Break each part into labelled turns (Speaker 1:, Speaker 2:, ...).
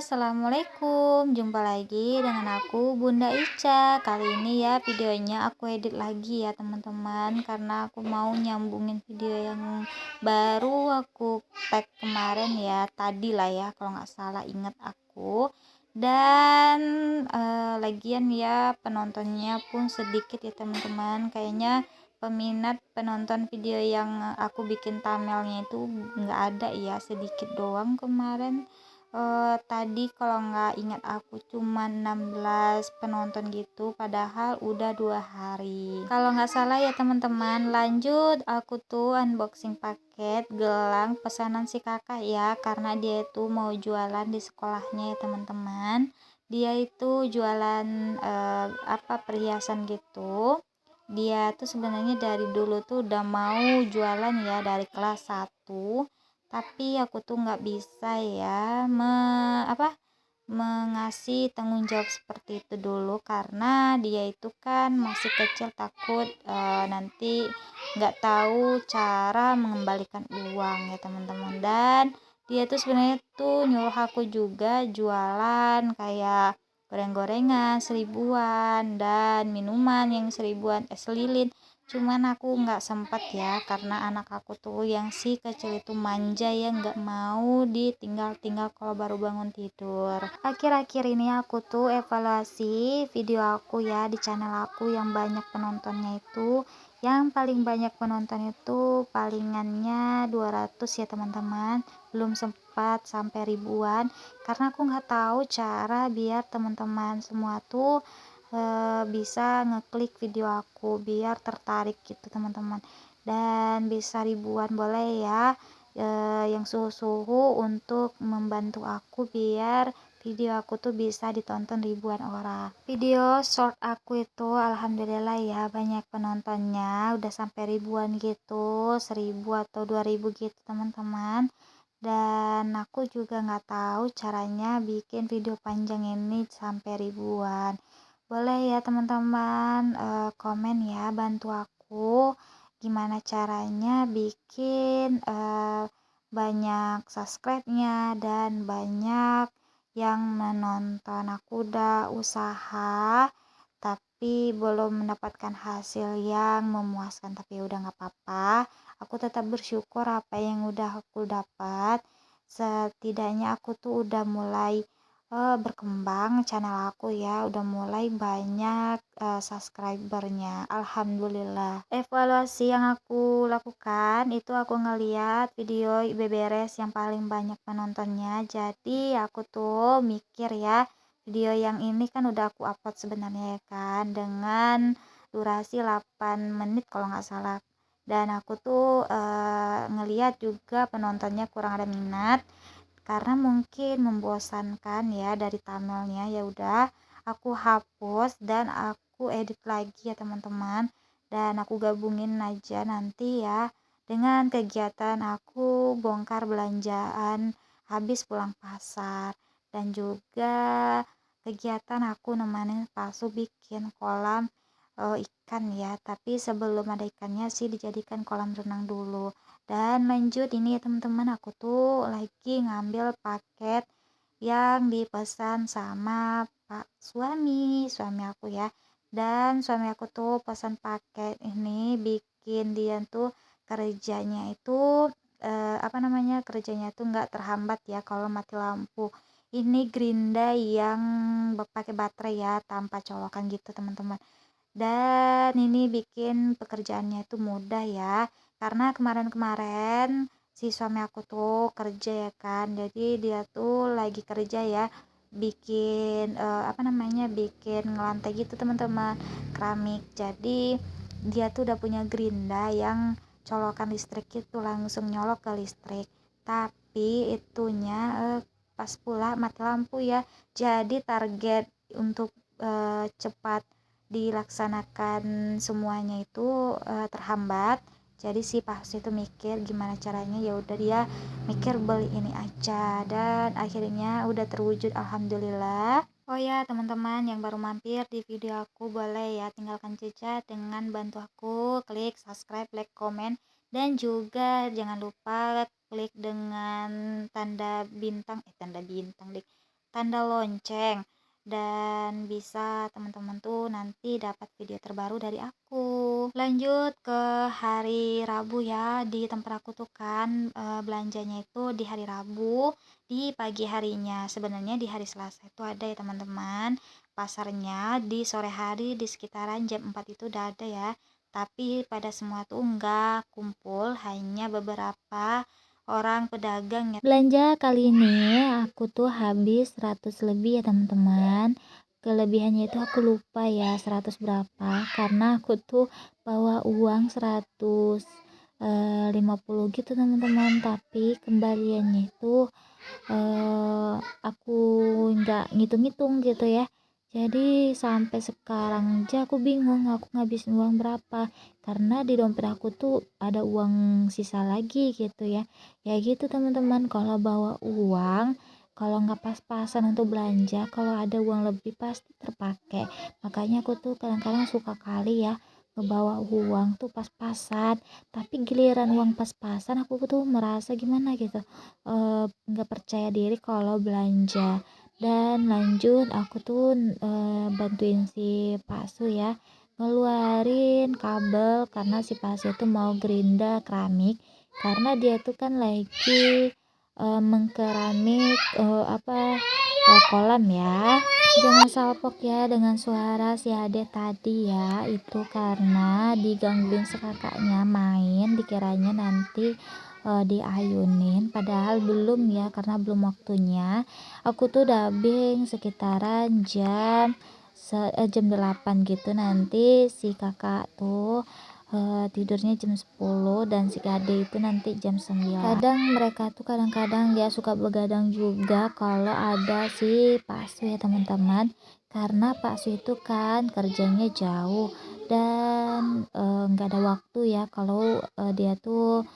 Speaker 1: Assalamualaikum, jumpa lagi dengan aku Bunda Ica. Kali ini ya videonya aku edit lagi ya teman-teman, karena aku mau nyambungin video yang baru aku tag kemarin ya, tadi lah ya kalau nggak salah, inget aku. Dan lagian ya penontonnya pun sedikit ya teman-teman, kayaknya peminat penonton video yang aku bikin thumbnailnya itu nggak ada ya, sedikit doang kemarin. Tadi kalau nggak ingat aku cuma 16 penonton gitu, padahal udah 2 hari kalau nggak salah ya teman-teman. Lanjut, aku tuh unboxing paket gelang pesanan si kakak ya, karena dia itu mau jualan di sekolahnya ya teman-teman. Dia itu jualan perhiasan gitu. Dia tuh sebenarnya dari dulu tuh udah mau jualan ya, dari kelas 1, tapi aku tuh nggak bisa ya mengasih tanggung jawab seperti itu dulu, karena dia itu kan masih kecil, takut nanti nggak tahu cara mengembalikan uang ya teman-teman. Dan dia tuh sebenarnya tuh nyuruh aku juga jualan kayak goreng-gorengan 1.000-an dan minuman yang 1.000-an, es lilin. Cuman aku nggak sempat ya, karena anak aku tuh yang si kecil itu manja ya, nggak mau ditinggal-tinggal kalau baru bangun tidur. Akhir-akhir ini aku tuh evaluasi video aku ya di channel aku yang banyak penontonnya itu. Yang paling banyak penonton itu palingannya 200 ya teman-teman, belum sempat sampai ribuan, karena aku nggak tahu cara biar teman-teman semua tuh bisa ngeklik video aku biar tertarik gitu teman-teman. Dan bisa ribuan boleh ya, yang suhu-suhu untuk membantu aku biar video aku tuh bisa ditonton ribuan orang. Video short aku itu alhamdulillah ya banyak penontonnya, udah sampai ribuan gitu, 1.000 atau 2.000 gitu teman-teman. Dan aku juga nggak tahu caranya bikin video panjang ini sampai ribuan. Boleh ya teman-teman komen ya, bantu aku gimana caranya bikin banyak subscribe-nya dan banyak yang menonton. Aku udah usaha tapi belum mendapatkan hasil yang memuaskan, tapi udah nggak apa-apa, aku tetap bersyukur apa yang udah aku dapat. Setidaknya aku tuh udah mulai berkembang channel aku ya, udah mulai banyak subscribernya, alhamdulillah. Evaluasi yang aku lakukan itu, aku ngeliat video beberes yang paling banyak penontonnya, jadi aku tuh mikir ya, video yang ini kan udah aku upload sebenarnya ya kan, dengan durasi 8 menit kalau nggak salah. Dan aku tuh ngeliat juga penontonnya kurang ada minat, karena mungkin membosankan ya dari thumbnailnya. Ya udah, aku hapus dan aku edit lagi ya teman-teman, dan aku gabungin aja nanti ya dengan kegiatan aku bongkar belanjaan habis pulang pasar, dan juga kegiatan aku nemanin palsu bikin kolam ikan ya, tapi sebelum ada ikannya sih dijadikan kolam renang dulu. Dan lanjut ini ya teman-teman, aku tuh lagi ngambil paket yang dipesan sama Pak suami aku ya. Dan suami aku tuh pesan paket ini, bikin dia tuh kerjanya itu kerjanya tuh nggak terhambat ya kalau mati lampu. Ini gerinda yang pakai baterai ya, tanpa colokan gitu teman-teman. Dan ini bikin pekerjaannya itu mudah ya, karena kemarin-kemarin si suami aku tuh kerja ya kan, jadi dia tuh lagi kerja ya, bikin bikin ngelantai gitu teman-teman, keramik. Jadi dia tuh udah punya gerinda yang colokan listrik itu, langsung nyolok ke listrik, tapi itunya pas pula mati lampu ya. Jadi target untuk cepat dilaksanakan semuanya itu terhambat. Jadi si pas itu mikir gimana caranya, ya udah dia mikir beli ini aja, dan akhirnya udah terwujud, alhamdulillah. Oh ya teman-teman yang baru mampir di video aku, boleh ya tinggalkan jejak dengan bantu aku klik subscribe, like, komen, dan juga jangan lupa klik dengan tanda bintang deh, tanda lonceng, dan bisa teman-teman tuh nanti dapat video terbaru dari aku. Lanjut ke hari Rabu ya, di tempat aku tuh kan belanjanya itu di hari Rabu di pagi harinya. Sebenarnya di hari Selasa itu ada ya teman-teman. Pasarnya di sore hari di sekitaran jam 4 itu udah ada ya. Tapi pada semua tuh enggak kumpul, hanya beberapa orang pedagang ya. Belanja kali ini aku tuh habis 100 lebih ya teman-teman. Kelebihannya itu aku lupa ya 100 berapa, karena aku tuh bawa uang 150 gitu teman-teman, tapi kembaliannya itu aku nggak ngitung-ngitung gitu ya. Jadi sampai sekarang aja aku bingung aku ngabisin uang berapa, karena di dompet aku tuh ada uang sisa lagi gitu ya. Ya gitu teman-teman, kalau bawa uang, kalau nggak pas-pasan untuk belanja, kalau ada uang lebih pasti terpakai. Makanya aku tuh kadang-kadang suka kali ya ngebawa uang tuh pas-pasan, tapi giliran uang pas-pasan aku tuh merasa gimana gitu, nggak percaya diri kalau belanja. Dan lanjut aku tuh bantuin si Pak Su ya ngeluarin kabel, karena si Pak Su itu mau gerinda keramik, karena dia tuh kan lagi mengkeramik kolam ya. Jangan salpok ya dengan suara si Ade tadi ya, itu karena digangguin sekakaknya main, dikiranya nanti diayunin, padahal belum ya, karena belum waktunya. Aku tuh dubbing sekitaran jam 8 gitu, nanti si kakak tuh tidurnya jam 10 dan si Ade itu nanti jam 9. Kadang mereka tuh kadang-kadang dia suka begadang juga kalau ada si Pak Su ya teman-teman, karena Pak Su itu kan kerjanya jauh dan nggak ada waktu ya kalau dia tuh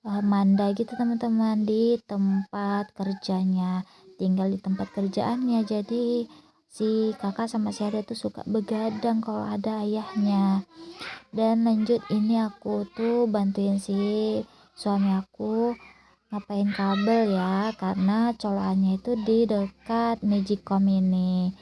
Speaker 1: mandai gitu teman-teman di tempat kerjanya, tinggal di tempat kerjaannya. Jadi si kakak sama si Ade tuh suka begadang kalau ada ayahnya. Dan lanjut ini aku tuh bantuin si suami aku ngapain kabel ya, karena colokannya itu di dekat Magicom ini,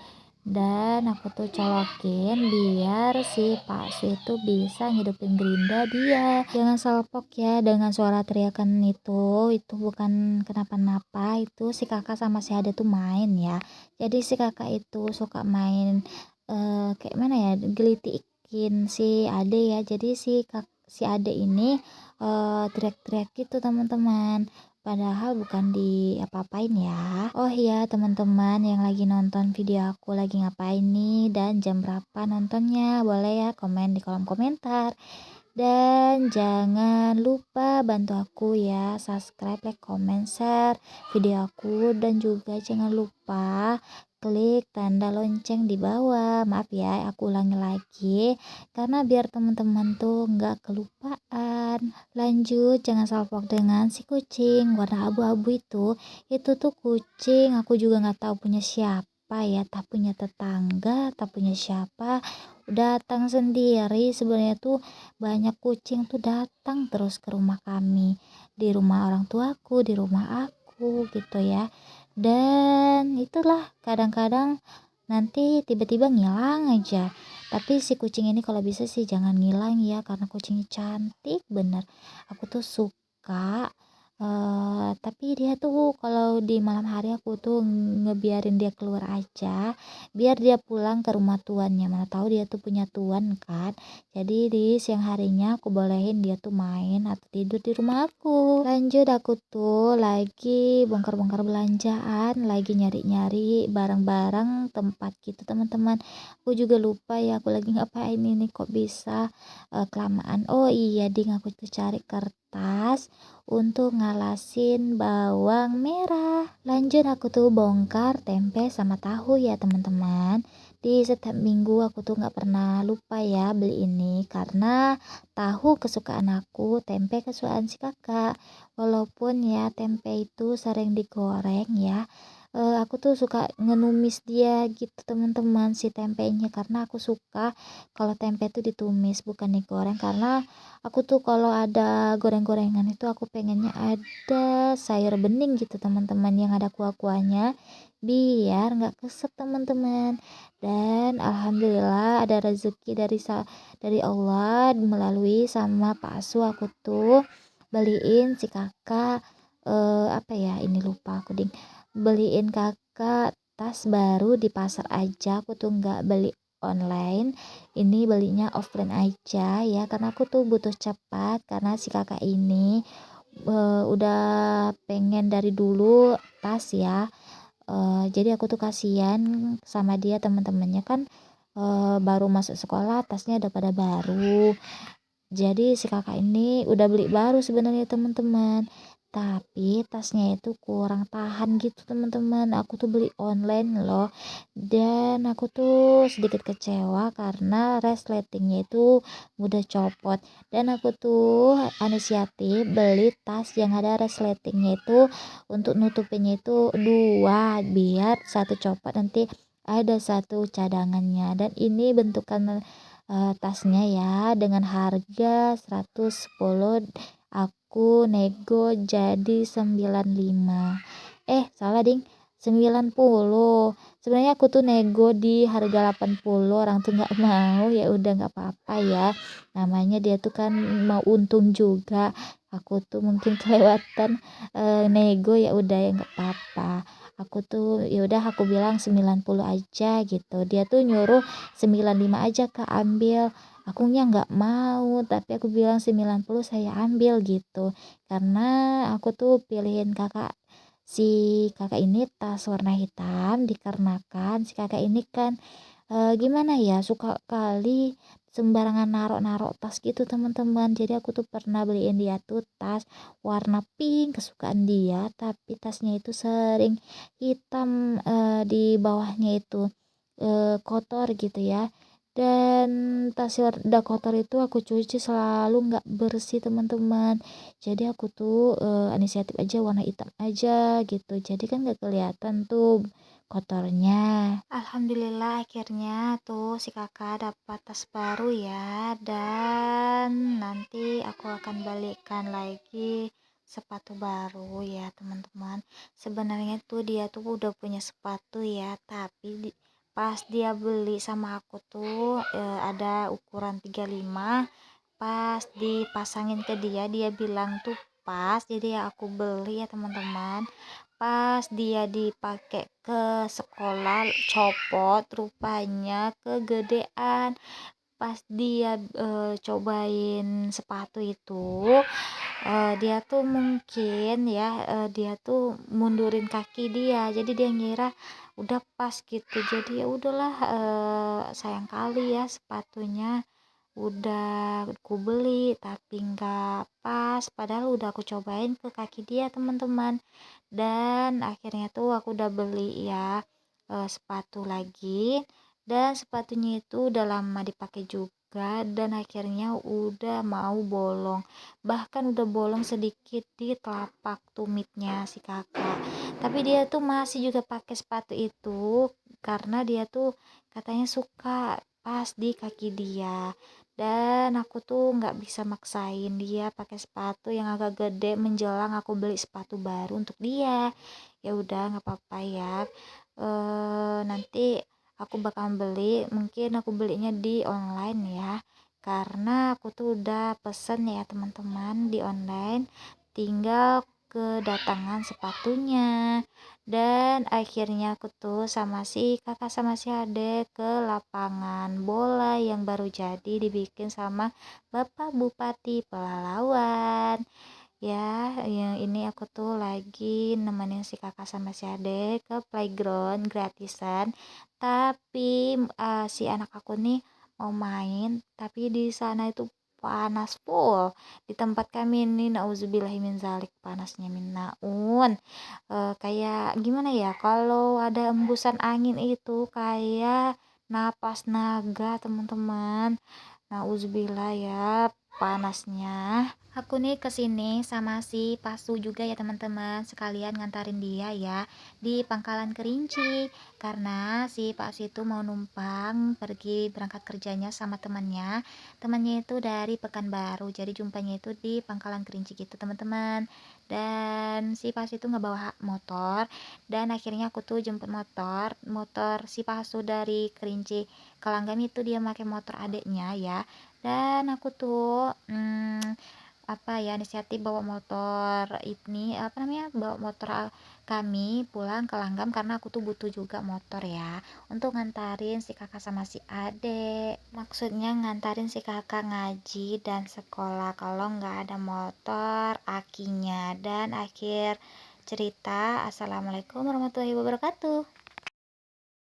Speaker 1: dan aku tuh colokin biar si Pak Su itu bisa ngidupin gerinda dia. Jangan salpok ya dengan suara teriakan itu bukan kenapa-napa, itu si kakak sama si Ade tuh main ya. Jadi si kakak itu suka main kayak mana ya, gelitikin si Ade ya. Jadi si Ade ini teriak-teriak gitu teman-teman, padahal bukan di apa-apain ya. Oh iya teman-teman yang lagi nonton video aku lagi ngapain nih dan jam berapa nontonnya, boleh ya komen di kolom komentar. Dan jangan lupa bantu aku ya, subscribe, like, comment, share video aku, dan juga jangan lupa klik tanda lonceng di bawah. Maaf ya, aku ulangi lagi karena biar teman-teman tuh nggak kelupaan. Lanjut, jangan salpok dengan si kucing warna abu-abu itu tuh kucing aku juga nggak tahu punya siapa ya, tak punya tetangga, tak punya siapa, datang sendiri. Sebenarnya tuh banyak kucing tuh datang terus ke rumah kami, di rumah orang tuaku, di rumah aku gitu ya. Dan itulah kadang-kadang nanti tiba-tiba ngilang aja. Tapi si kucing ini kalau bisa sih jangan ngilang ya, karena kucingnya cantik bener. Aku tuh suka. Tapi dia tuh kalau di malam hari aku tuh ngebiarin dia keluar aja, biar dia pulang ke rumah tuannya. Mana tahu dia tuh punya tuan kan. Jadi di siang harinya aku bolehin dia tuh main atau tidur di rumah aku. Lanjut aku tuh lagi bongkar-bongkar belanjaan, lagi nyari-nyari barang-barang tempat gitu teman-teman. Aku juga lupa ya aku lagi ngapain ini, kok bisa kelamaan. Oh iya ding, aku tuh cari kertas untuk ngalasin bawang merah. Lanjut aku tuh bongkar tempe sama tahu ya teman-teman. Di setiap minggu aku tuh nggak pernah lupa ya beli ini, karena tahu kesukaan aku, tempe kesukaan si kakak. Walaupun ya tempe itu sering digoreng ya, aku tuh suka ngenumis dia gitu teman-teman, si tempenya, karena aku suka kalau tempe itu ditumis bukan digoreng, karena aku tuh kalau ada goreng-gorengan itu aku pengennya ada sayur bening gitu teman-teman, yang ada kuah-kuahnya, biar nggak kesep teman-teman. Dan alhamdulillah ada rezeki dari Allah melalui sama Pak Asu, aku tuh beliin si kakak apa ya, ini lupa aku ding, beliin kakak tas baru di pasar aja, aku tuh nggak beli online, ini belinya offline aja ya, karena aku tuh butuh cepat, karena si kakak ini udah pengen dari dulu tas ya. Jadi aku tuh kasihan sama dia, teman-temannya kan baru masuk sekolah tasnya udah pada baru. Jadi si kakak ini udah beli baru sebenarnya teman-teman, tapi tasnya itu kurang tahan gitu teman-teman. Aku tuh beli online loh, dan aku tuh sedikit kecewa karena resletingnya itu mudah copot. Dan aku tuh inisiatif beli tas yang ada resletingnya itu untuk nutupinnya itu dua, biar satu copot nanti ada satu cadangannya. Dan ini bentukan tasnya ya dengan harga 110, aku nego jadi 95, salah ding, 90. Sebenarnya aku tuh nego di harga 80, orang tuh nggak mau, ya udah nggak apa-apa ya, namanya dia tuh kan mau untung juga, aku tuh mungkin kelewatan nego, ya udah ya nggak apa-apa, aku tuh ya udah aku bilang 90 aja gitu, dia tuh nyuruh 95 aja Kak ambil, akunya nggak mau, tapi aku bilang 90 saya ambil gitu, karena aku tuh pilihin si kakak ini tas warna hitam, dikarenakan si kakak ini kan gimana ya, suka kali sembarangan narok-narok tas gitu teman-teman. Jadi aku tuh pernah beliin dia tuh tas warna pink kesukaan dia, tapi tasnya itu sering hitam, di bawahnya itu kotor gitu ya. Dan tas yang udah kotor itu aku cuci selalu nggak bersih teman-teman. Jadi aku tuh inisiatif aja warna hitam aja gitu. Jadi kan nggak kelihatan tuh kotornya. Alhamdulillah akhirnya tuh si kakak dapat tas baru ya, dan nanti aku akan balikan lagi sepatu baru ya teman-teman. Sebenarnya tuh dia tuh udah punya sepatu ya, tapi pas dia beli sama aku tuh ada ukuran 35, pas dipasangin ke dia bilang tuh pas, jadi ya aku beli ya teman-teman. Pas dia dipakai ke sekolah copot, rupanya kegedean. Pas dia cobain sepatu itu, dia tuh mungkin ya, dia tuh mundurin kaki dia, jadi dia ngira udah pas gitu, jadi ya udahlah, sayang kali ya sepatunya udah aku beli tapi nggak pas, padahal udah aku cobain ke kaki dia teman-teman. Dan akhirnya tuh aku udah beli ya sepatu lagi, dan sepatunya itu udah lama dipakai juga, dan akhirnya udah mau bolong, bahkan udah bolong sedikit di telapak tumitnya si kakak, tapi dia tuh masih juga pakai sepatu itu karena dia tuh katanya suka pas di kaki dia. Dan aku tuh nggak bisa maksain dia pakai sepatu yang agak gede menjelang aku beli sepatu baru untuk dia. Ya udah nggak apa-apa ya, nanti aku bakal beli, mungkin aku belinya di online ya, karena aku tuh udah pesen ya teman-teman di online, tinggal kedatangan sepatunya. Dan akhirnya aku tuh sama si kakak sama si adek ke lapangan bola yang baru jadi dibikin sama Bapak Bupati Pelalawan ya. Yang ini aku tuh lagi nemenin si kakak sama si adek ke playground gratisan, tapi si anak aku nih mau main, tapi di sana itu panas full, di tempat kami ini nauzubillahimin zalik, panasnya min naun, kayak gimana ya, kalau ada embusan angin itu kayak napas naga teman-teman, nauzubillah ya panasnya. Aku nih kesini sama si Pasu juga ya teman-teman, sekalian ngantarin dia ya di Pangkalan Kerinci. Karena si Pasu itu mau numpang pergi berangkat kerjanya sama temannya. Temannya itu dari Pekanbaru, jadi jumpanya itu di Pangkalan Kerinci gitu teman-teman. Dan si Pasu itu nggak bawa motor, dan akhirnya aku tuh jemput motor si Pasu dari Kerinci ke Langgam itu dia pakai motor adeknya ya. Dan aku tuh apa ya, inisiatif bawa motor ini apa namanya, bawa motor kami pulang ke Langgam karena aku tuh butuh juga motor ya untuk ngantarin si kakak sama si adek, maksudnya ngantarin si kakak ngaji dan sekolah kalau nggak ada motor akinya. Dan akhir cerita, assalamualaikum warahmatullahi wabarakatuh.